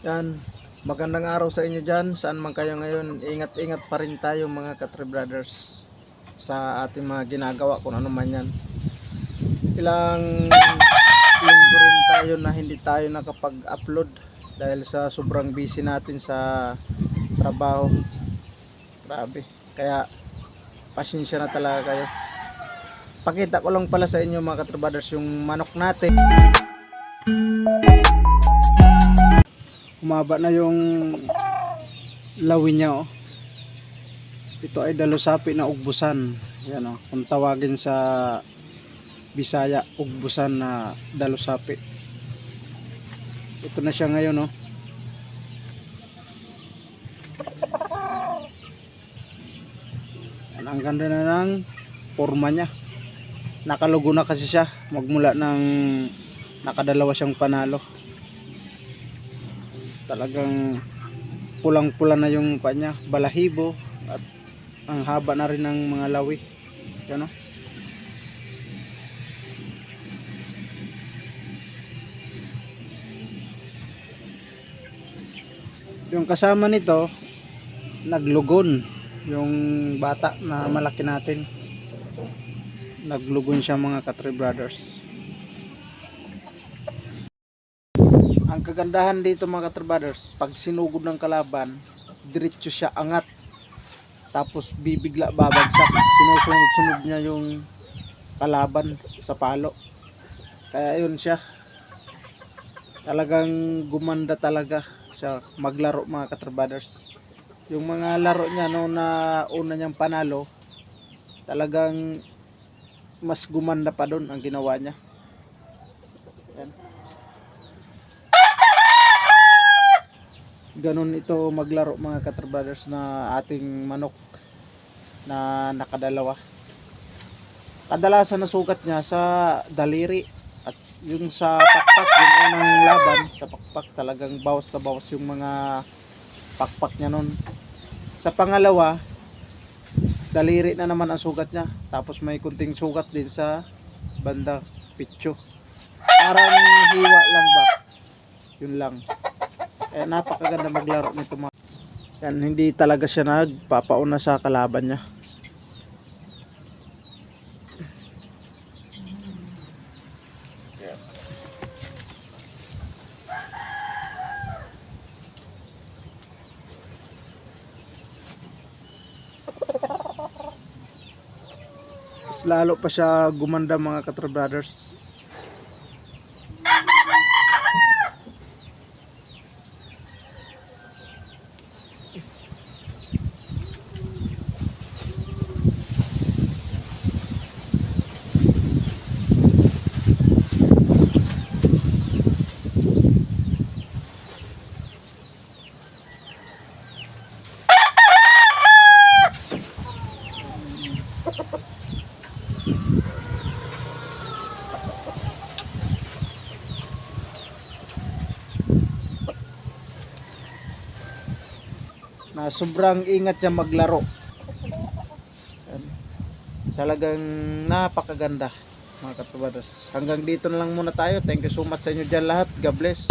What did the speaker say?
Yan, magandang araw sa inyo dyan, saan man kayo ngayon. Ingat-ingat pa rin tayo mga Katri Brothers sa ating mga ginagawa kung ano man yan. Ilang linggo rin tayo na hindi tayo nakapag-upload dahil sa sobrang busy natin sa trabaho. Grabe, kaya pasensya na talaga kayo. Pakita ko lang pala sa inyo mga Katri Brothers yung manok natin. Humaba na yung lawi niya, oh. Ito ay dalusapi na ugbusan. Yan, oh, kung tawagin sa Bisaya, ugbusan na dalusapi. Ito na siya ngayon, oh. Yan, ang ganda na ng forma niya. Nakalugo na kasi siya magmula ng nakadalawa siyang panalo. Talagang pulang-pula na yung kanya balahibo at ang haba na rin ng mga lawi. Yan, oh. Yung kasama nito naglugon, yung bata na malaki natin naglugon siya mga Katri Brothers. Ang kagandahan dito mga Katri Brothers, pag sinugod ng kalaban, diretso siya angat, tapos bibigla babagsak, sinusunod-sunod niya yung kalaban sa palo. Kaya yun siya, talagang gumanda talaga siya maglaro mga Katri Brothers. Yung mga laro niya noong na una niyang panalo, talagang mas gumanda pa doon ang ginawa niya. Yan. Ganon ito maglaro mga Katri Brothers na ating manok na nakadalawa. Kadalasan na sugat niya sa daliri at yung sa pakpak, yung unang laban sa pakpak, talagang bawas sa bawas yung mga pakpak niya nun. Sa pangalawa, daliri na naman ang sugat niya, tapos may kunting sugat din sa banda pitso. Parang hiwa lang ba, yun lang. Eh, napakaganda maglaro nito mga. Yan, hindi talaga siya nagpapauna sa kalaban niya. Mas lalo pa siya gumanda mga Katri Brothers. Na sobrang ingat niya maglaro. Yan. Talagang napakaganda mga Katri. Hanggang dito na lang muna tayo. Thank you so much sa inyo dyan lahat. God bless.